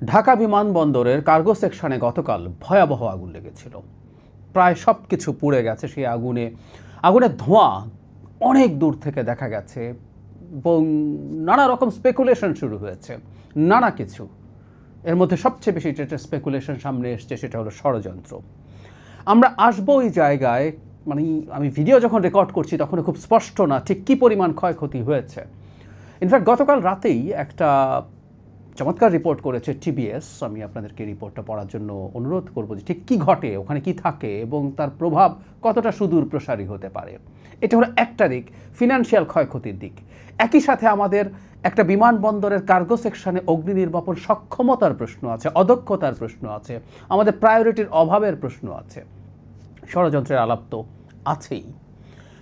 ঢাকা বিমানবন্দরের কার্গো সেকশনে গতকাল ভয়াবহ আগুন লেগেছিল। প্রায় সব কিছু পুড়ে গেছে। সেই আগুনের ধোঁয়া অনেক দূর থেকে দেখা গেছে এবং নানা রকম স্পেকুলেশন শুরু হয়েছে, নানা কিছু। এর মধ্যে সবচেয়ে বেশি যেটা স্পেকুলেশন সামনে এসছে সেটা হলো ষড়যন্ত্র। আমরা আসবো ওই জায়গায়, মানে আমি ভিডিও যখন রেকর্ড করছি তখন খুব স্পষ্ট না ঠিক কী পরিমাণ ক্ষয়ক্ষতি হয়েছে। ইনফ্যাক্ট গতকাল রাতেই একটা চমৎকার রিপোর্ট করেছে টিবিএস। আমি আপনাদেরকে রিপোর্টটা পড়ার জন্য অনুরোধ করব যে ঠিক কী ঘটে, ওখানে কি থাকে এবং তার প্রভাব কতটা সুদূর প্রসারী হতে পারে। এটা হলো একটা দিক, ফিনান্সিয়াল ক্ষয়ক্ষতির দিক। একই সাথে আমাদের একটা বিমানবন্দরের কার্গো সেকশনে অগ্নি নির্বাপন সক্ষমতার প্রশ্ন আছে, অদক্ষতার প্রশ্ন আছে, আমাদের প্রায়োরিটির অভাবের প্রশ্ন আছে, ষড়যন্ত্রের আলাপ তো আছেই।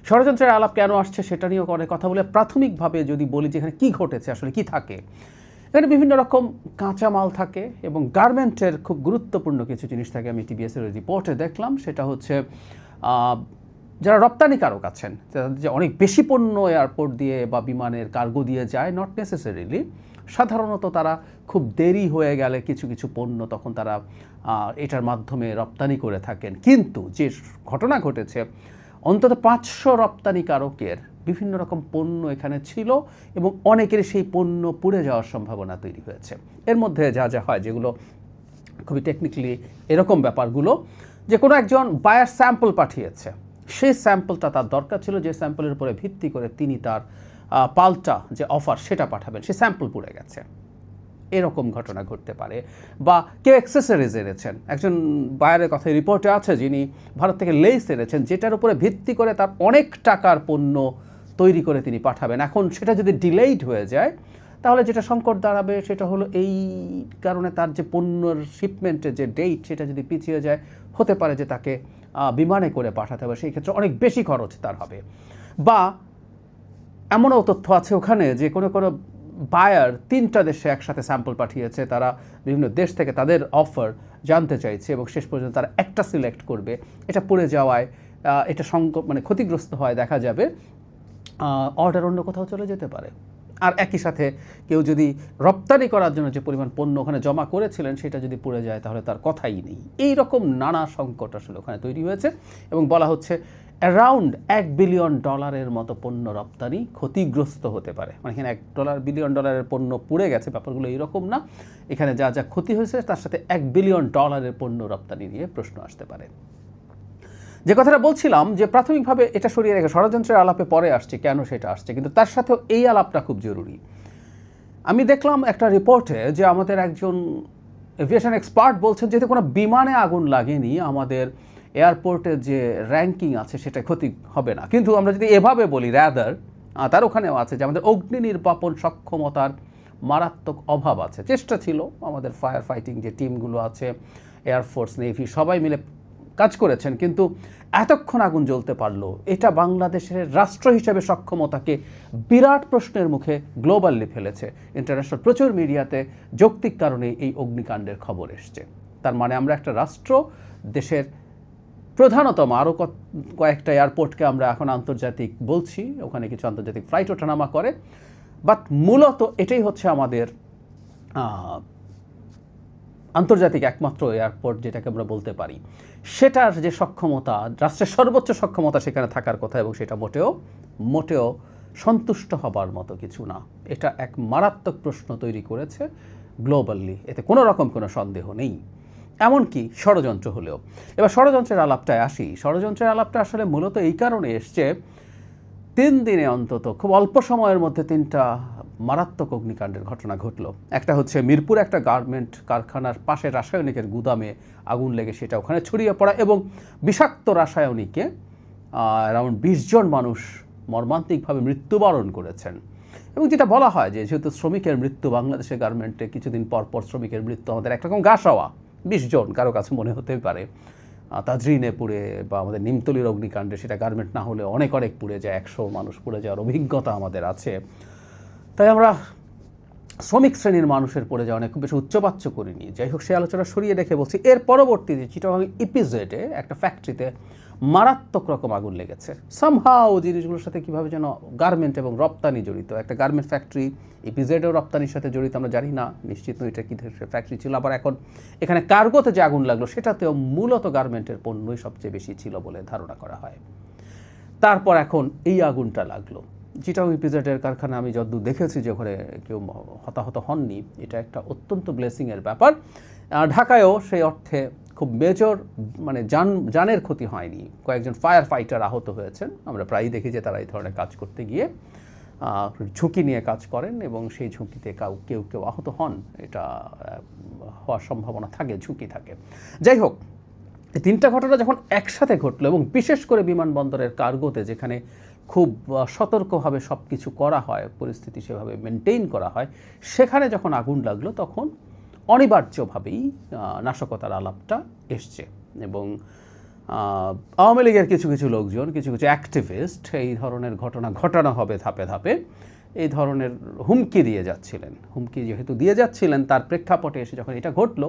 ষড়যন্ত্রের আলাপ কেন আসছে সেটা নিয়েও অনেক কথা বলে প্রাথমিকভাবে যদি বলি যে এখানে কী ঘটেছে, আসলে কি থাকে। এখানে বিভিন্ন রকম কাঁচামাল থাকে এবং গার্মেন্টের খুব গুরুত্বপূর্ণ কিছু জিনিস থাকে। আমি টিবিএসের রিপোর্টে দেখলাম, সেটা হচ্ছে যারা রপ্তানিকারক আছেন, যে অনেক বেশি পণ্য এয়ারপোর্ট দিয়ে বা বিমানের কার্গো দিয়ে যায়, নট নেসেসারিলি, সাধারণত তারা খুব দেরি হয়ে গেলে কিছু কিছু পণ্য তখন তারা এটার মাধ্যমে রপ্তানি করে থাকেন। কিন্তু যে ঘটনা ঘটেছে, অন্তত 500 রপ্তানিকারকের বিভিন্ন রকম পণ্য এখানে ছিল এবং অনেকের সেই পণ্য পুড়ে যাওয়ার সম্ভাবনা তৈরি হয়েছে। এর মধ্যে যা যা হয়, যেগুলো খুবই টেকনিক্যালি এরকম ব্যাপারগুলো, যে কোনো একজন বায়ার স্যাম্পল পাঠিয়েছে, সেই স্যাম্পলটা তার দরকার ছিল, যে স্যাম্পলের উপরে ভিত্তি করে তিনি তার পাল্টা যে অফার সেটা পাঠাবেন, সেই স্যাম্পল পুড়ে গেছে। এরকম ঘটনা ঘটতে পারে। বা কেউ অ্যাক্সেসরিজ এনেছেন, একজন বায়ারের কথায় রিপোর্টে আছে যিনি ভারত থেকে লেস এনেছেন, যেটার উপরে ভিত্তি করে তার অনেক টাকার পণ্য তৈরি করে তিনি পাঠাবেন। এখন সেটা যদি ডিলেইড হয়ে যায়, তাহলে যেটা সংকট দাঁড়াবে সেটা হলো এই কারণে তার যে পণ্যর শিপমেন্টের যে ডেট সেটা যদি পিছিয়ে যায়, হতে পারে যে তাকে বিমানে করে পাঠাতে হবে, সেই ক্ষেত্রে অনেক বেশি খরচ তার হবে। বা এমনও তথ্য আছে ওখানে যে কোনো বায়ার 3টা দেশে একসাথে স্যাম্পল পাঠিয়েছে, তারা বিভিন্ন দেশ থেকে তাদের অফার জানতে চাইছে এবং শেষ পর্যন্ত তারা একটা সিলেক্ট করবে। এটা পড়ে যাওয়ায় এটা মানে ক্ষতিগ্রস্ত হয়, দেখা যাবে অর্ডার অন্য কোথাও চলে যেতে পারে। আর একই সাথে কেউ যদি রপ্তানি করার জন্য যে পরিমাণ পণ্য ওখানে জমা করেছিলেন সেটা যদি পড়ে যায়, তাহলে তার কথাই নেই। এই রকম নানা সংকট আসলে ওখানে তৈরি হয়েছে এবং বলা হচ্ছে অ্যারাউন্ড $1 বিলিয়ন মতো পণ্য রপ্তানি ক্ষতিগ্রস্ত হতে পারে। মানে এখানে $1 বিলিয়ন পণ্য পুড়ে গেছে, ব্যাপারগুলো এইরকম না। এখানে যা যা ক্ষতি হয়েছে তার সাথে $1 বিলিয়ন পণ্য রপ্তানি নিয়ে প্রশ্ন আসতে পারে। যে কথাটা বলছিলাম যে প্রাথমিকভাবে এটা সরিয়ে রেখে ষড়যন্ত্রের আলাপে পরে আসছে, কেন সেটা আসছে, কিন্তু তার সাথেও এই আলাপটা খুব জরুরি। আমি দেখলাম একটা রিপোর্টে যে আমাদের একজন এভিয়েশন এক্সপার্ট বলছেন যেহেতু কোনো বিমানে আগুন লাগেনি, আমাদের এয়ারপোর্টের যে র্যাঙ্কিং আছে সেটা ক্ষতি হবে না। কিন্তু আমরা যদি এভাবে বলি, র্যাদার তার ওখানেও আছে যে আমাদের অগ্নি নির্বাপন সক্ষমতার মারাত্মক অভাব আছে। চেষ্টা ছিল, আমাদের ফায়ার ফাইটিং যে টিমগুলো আছে, এয়ারফোর্স, নেভি সবাই মিলে কাজ করেছেন, কিন্তু এতক্ষণ আগুন জ্বলতে পারলো, এটা বাংলাদেশের রাষ্ট্র হিসেবে সক্ষমতাকে বিরাট প্রশ্নের মুখে গ্লোবালি ফেলেছে। ইন্টারন্যাশনাল প্রচুর মিডিয়াতে যৌক্তিক কারণে এই অগ্নিকাণ্ডের খবর এসছে। তার মানে আমরা একটা রাষ্ট্র, দেশের প্রধানতম আরও কয়েকটা এয়ারপোর্টকে আমরা এখন আন্তর্জাতিক বলছি, ওখানে কিছু আন্তর্জাতিক ফ্লাইট ওঠানামা করে, বাট মূলত এটাই হচ্ছে আমাদের আন্তর্জাতিক একমাত্র এয়ারপোর্ট যেটাকে আমরা বলতে পারি। সেটার যে সক্ষমতা, রাষ্ট্রের সর্বোচ্চ সক্ষমতা সেখানে থাকার কথা, এবং সেটা মোটেও সন্তুষ্ট হবার মতো কিছু না। এটা এক মারাত্মক প্রশ্ন তৈরি করেছে গ্লোবালি, এতে কোনো রকম কোনো সন্দেহ নেই, এমনকি ষড়যন্ত্র হলেও। এবার ষড়যন্ত্রের আলাপটায় আসি। ষড়যন্ত্রের আলাপটা আসলে মূলত এই কারণে এসছে, 3 দিনে অন্তত খুব অল্প সময়ের মধ্যে 3টা মারাত্মক অগ্নিকাণ্ডের ঘটনা ঘটলো। একটা হচ্ছে মিরপুর একটা গার্মেন্ট কারখানার পাশে রাসায়নিকের গুদামে আগুন লেগে সেটা ওখানে ছড়িয়ে পড়া এবং বিষাক্ত রাসায়নিকে অ্যারাউন্ড 20 জন মানুষ মর্মান্তিকভাবে মৃত্যুবরণ করেছেন। এবং যেটা বলা হয় যে যেহেতু শ্রমিকের মৃত্যু বাংলাদেশের গার্মেন্টে কিছুদিন পর শ্রমিকের মৃত্যু আমাদের একরকম গা সওয়া, 20 জন কারো কাছে মনে হতে পারে। তাজরিনে পুড়ে বা আমাদের নিমতলির অগ্নিকাণ্ডে, সেটা গার্মেন্ট না হলে অনেক পুড়ে যায়, 100 মানুষ পুড়ে যাওয়ার অভিজ্ঞতা আমাদের আছে। তাই আমরা শ্রমিক শ্রেণীর মানুষের পড়ে যাওয়া অনেক খুব বেশি উচ্চবাচ্য করিনি। যাই হোক, সেই আলোচনা সরিয়ে রেখে বলছি, এর পরবর্তীতে চিটাগাং ইপিজেডে একটা ফ্যাক্টরিতে মারাত্মক রকম আগুন লেগেছে। সামহাও জিনিসগুলোর সাথে কীভাবে যেন গার্মেন্ট এবং রপ্তানি জড়িত, একটা গার্মেন্ট ফ্যাক্টরি ইপিজেডও রপ্তানির সাথে জড়িত আমরা জানি না, নিশ্চিত নয় এটা কী ধরনের ফ্যাক্টরি ছিল। আবার এখন এখানে কার্গোতে যে আগুন লাগলো সেটাতেও মূলত গার্মেন্টের পণ্যই সবচেয়ে বেশি ছিল বলে ধারণা করা হয়। তারপর এখন এই আগুনটা লাগলো চিটাগাং ইপিজেডের কারখানা। আমি যতদূর দেখেছি যে ওখানে কেউ হতাহত হননি, এটা একটা অত্যন্ত ব্লেসিংয়ের ব্যাপার। ঢাকায়ও সেই অর্থে খুব মেজর মানে জানের ক্ষতি হয়নি। কয়েকজন ফায়ার ফাইটার আহত হয়েছেন। আমরা প্রায়ই দেখি যে তারা এই ধরনের কাজ করতে গিয়ে ঝুঁকি নিয়ে কাজ করেন এবং সেই ঝুঁকিতে কেউ কেউ আহত হন, এটা হওয়ার সম্ভাবনা থাকে, ঝুঁকি থাকে। যাই হোক, এই তিনটা ঘটনা যখন একসাথে ঘটলো এবং বিশেষ করে বিমানবন্দরের কার্গোতে যেখানে খুব সতর্কভাবে সব কিছু করা হয়, পরিস্থিতি সেভাবে মেনটেইন করা হয়, সেখানে যখন আগুন লাগলো তখন অনিবার্যভাবেই নাশকতার আলাপটা এসছে। এবং আওয়ামী লীগের কিছু কিছু লোকজন, কিছু কিছু অ্যাক্টিভিস্ট এই ধরনের ঘটনা ঘটানো হবে ধাপে ধাপে এই ধরনের হুমকি দিয়ে যাচ্ছিলেন। হুমকি যেহেতু দিয়ে যাচ্ছিলেন, তার প্রেক্ষাপটে এসে যখন এটা ঘটলো,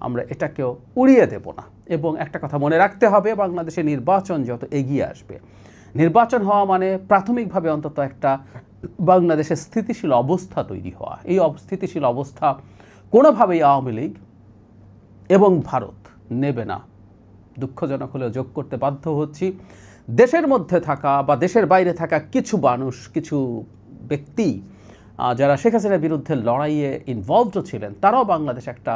আমরা এটাকেও উড়িয়ে দেব না। এবং একটা কথা মনে রাখতে হবে, বাংলাদেশে নির্বাচন যত এগিয়ে আসবে, নির্বাচন হওয়া মানে প্রাথমিকভাবে অন্তত একটা বাংলাদেশের স্থিতিশীল অবস্থা তৈরি হওয়া। এই স্থিতিশীল অবস্থা কোনোভাবেই আওয়ামী লীগ এবং ভারত নেবে না। দুঃখজনক হলেও যোগ করতে বাধ্য হচ্ছি, দেশের মধ্যে থাকা বা দেশের বাইরে থাকা কিছু মানুষ, কিছু ব্যক্তি যারা শেখ হাসিনার বিরুদ্ধে লড়াইয়ে ইনভলভড ছিলেন, তারাও বাংলাদেশ একটা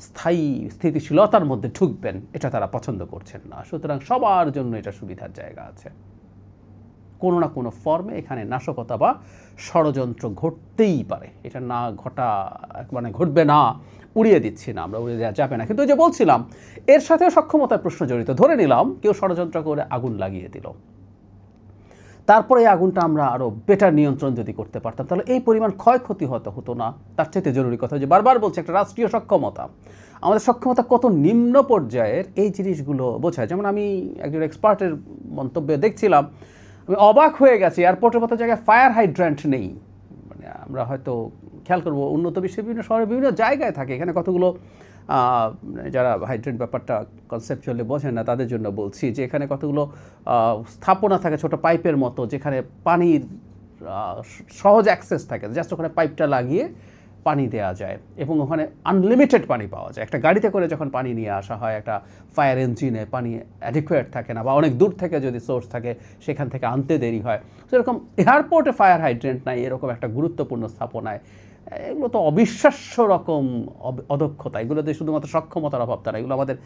স্থায়ী স্থিতিশীলতার মধ্যে ঢুকবেন এটা তারা পছন্দ করছেন না। সুতরাং সবার জন্য এটা সুবিধার জায়গা আছে। কোনো না কোনো ফর্মে এখানে নাশকতা বা ষড়যন্ত্র ঘটতেই পারে। এটা না ঘটা মানে ঘটবে না, উড়িয়ে দিচ্ছি না, আমরা উড়িয়ে দেওয়া যাবে না। কিন্তু যে বলছিলাম, এর সাথেও সক্ষমতার প্রশ্ন জড়িত। ধরে নিলাম কেউ ষড়যন্ত্র করে আগুন লাগিয়ে দিল, তারপরে এই আগুনটা আমরা আরও বেটার নিয়ন্ত্রণ যদি করতে পারতাম, তাহলে এই পরিমাণ ক্ষয়ক্ষতি হতো না। তার চাইতে জরুরি কথা, যে বারবার বলছে একটা রাষ্ট্রীয় সক্ষমতা, আমাদের সক্ষমতা কত নিম্ন পর্যায়ের এই জিনিসগুলো বোঝায়। যেমন আমি একজন এক্সপার্টের মন্তব্যে দেখছিলাম, আমি অবাক হয়ে গেছি, এয়ারপোর্টের মতো জায়গায় ফায়ার হাইড্রান্ট নেই। মানে আমরা হয়তো খেয়াল করবো উন্নত বিশ্বের বিভিন্ন শহরে বিভিন্ন জায়গায় থাকে, এখানে কতগুলো যারা হাইড্রেন্ট ব্যাপারটা কনসেপচুয়ালি বোঝেন না তাদের জন্য বলছি, যে এখানে কতগুলো স্থাপনা থাকে ছোট পাইপের মতো, যেখানে পানির সহজ অ্যাক্সেস থাকে, জাস্ট ওখানে পাইপটা লাগিয়ে পানি দেওয়া যায় এবং ওখানে আনলিমিটেড পানি পাওয়া যায়। একটা গাড়িতে করে যখন পানি নিয়ে আসা হয়, একটা ফায়ার ইঞ্জিনে পানি অ্যাডিকুয়েট থাকে না, বা অনেক দূর থেকে যদি সোর্স থাকে সেখান থেকে আনতে দেরি হয়। সেরকম এয়ারপোর্টে ফায়ার হাইড্রেন্ট নাই, এরকম একটা গুরুত্বপূর্ণ স্থাপনায়। এগুলো তো অবিশ্বাস্য রকম অদক্ষতা। এগুলোতে শুধুমাত্র সক্ষমতার অভাব তা না, এগুলো আমাদের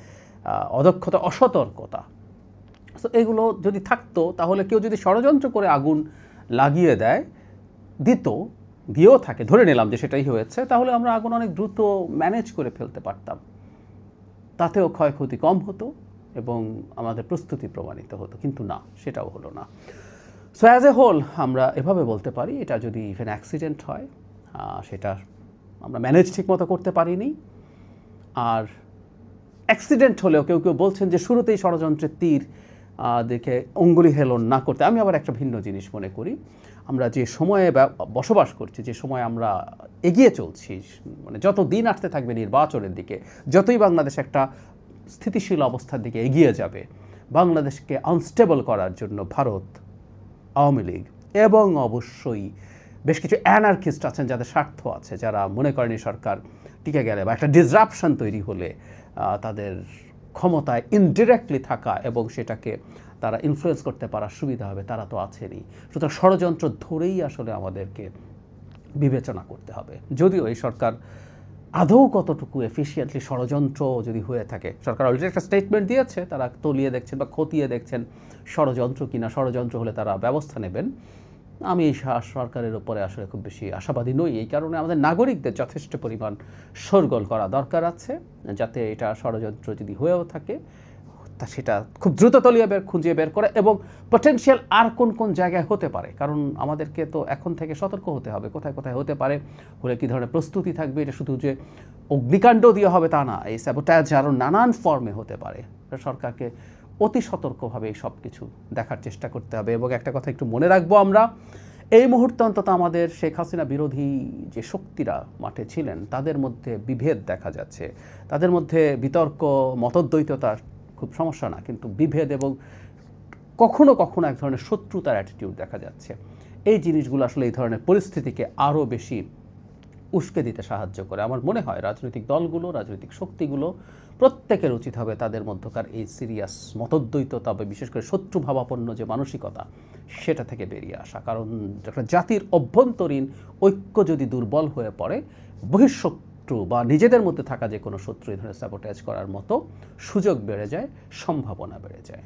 অদক্ষতা, অসতর্কতা। তো এগুলো যদি থাকতো, তাহলে কেউ যদি ষড়যন্ত্র করে আগুন লাগিয়ে দেয়, দিয়েও থাকে, ধরে নিলাম যে সেটাই হয়েছে, তাহলে আমরা আগুন অনেক দ্রুত ম্যানেজ করে ফেলতে পারতাম। তাতেও ক্ষয়ক্ষতি কম হতো এবং আমাদের প্রস্তুতি প্রমাণিত হতো। কিন্তু না, সেটাও হলো না। সো অ্যাজ এ হোল আমরা এভাবে বলতে পারি, এটা যদি ইভেন অ্যাক্সিডেন্ট হয়, সেটা আমরা ম্যানেজ ঠিকমতো করতে পারিনি। আর অ্যাক্সিডেন্ট হলেও কেউ কেউ বলছেন যে শুরুতেই ষড়যন্ত্রের তীর দেখে অঙ্গুলি হেলন না করতে। আমি আবার একটা ভিন্ন জিনিস মনে করি, আমরা যে সময়ে বসবাস করছি, যে সময় আমরা এগিয়ে চলছি, মানে যত দিন আসতে থাকবে নির্বাচনের দিকে, যতই বাংলাদেশ একটা স্থিতিশীল অবস্থার দিকে এগিয়ে যাবে, বাংলাদেশকে আনস্টেবল করার জন্য ভারত, আওয়ামী লীগ এবং অবশ্যই বেশ কিছু অ্যানার্কিস্ট আছেন যাদের স্বার্থ আছে, যারা মনে করেন সরকার টিকে গেলে বা একটা ডিসরাপশন তৈরি হলে তাদের ক্ষমতায় ইনডিরেক্টলি থাকা এবং সেটাকে তারা ইনফ্লুয়েন্স করতে পারার সুবিধা হবে, তারা তো আছেনই। সুতরাং ষড়যন্ত্র ধরেই আসলে আমাদেরকে বিবেচনা করতে হবে। যদিও এই সরকার আদৌ কতটুকু এফিশিয়েন্টলি ষড়যন্ত্র যদি হয়ে থাকে, সরকার অলরেডি একটা স্টেটমেন্ট দিয়েছে, তারা তলিয়ে দেখছেন বা খতিয়ে দেখছেন ষড়যন্ত্র কিনা, ষড়যন্ত্র হলে তারা ব্যবস্থা নেবেন। আমি এই সরকারের উপরে আসলে খুব বেশি আশাবাদী নই। এই কারণে আমাদের নাগরিকদের যথেষ্ট পরিমাণ শোরগোল করা দরকার আছে, যাতে এটা ষড়যন্ত্র যদি হয়েও থাকে তা সেটা খুব দ্রুত খুঁজে বের করে এবং পটেনশিয়াল আর কোন কোন জায়গায় হতে পারে। কারণ আমাদেরকে তো এখন থেকে সতর্ক হতে হবে কোথায় কোথায় হতে পারে, হলে কী ধরনের প্রস্তুতি থাকবে। এটা শুধু যে অগ্নিকাণ্ড দিয়ে হবে তা না, এই স্যাবোটাজ আরও নানান ফর্মে হতে পারে। সরকারকে অতি সতর্কভাবে এই সব কিছু দেখার চেষ্টা করতে হবে। এবং একটা কথা একটু মনে রাখবো, আমরা এই মুহূর্তে অন্তত আমাদের শেখ হাসিনা বিরোধী যে শক্তিরা মাঠে ছিলেন তাদের মধ্যে বিভেদ দেখা যাচ্ছে, তাদের মধ্যে বিতর্ক, মতদ্বৈততা খুব সমস্যা না, কিন্তু বিভেদ এবং কখনো কখনো এক ধরনের শত্রুতার অ্যাটিটিউড দেখা যাচ্ছে। এই জিনিসগুলো আসলে এই ধরনের পরিস্থিতিকে আরও বেশি উস্কে দিতে সাহায্য করে। আমার মনে হয় রাজনৈতিক দলগুলো, রাজনৈতিক শক্তিগুলো প্রত্যেকের উচিত হবে তাদের মধ্যকার এই সিরিয়াস মতদ্বৈততা বা বিশেষ করে শত্রুভাবাপন্ন যে মানসিকতা সেটা থেকে বেরিয়ে আসা। কারণ একটা জাতির অভ্যন্তরীণ ঐক্য যদি দুর্বল হয়ে পড়ে, বহিঃশত্রু বা নিজেদের মধ্যে থাকা যে কোনো শত্রু এই ধরনের স্যাবোটেজ করার মতো সুযোগ বেড়ে যায়, সম্ভাবনা বেড়ে যায়।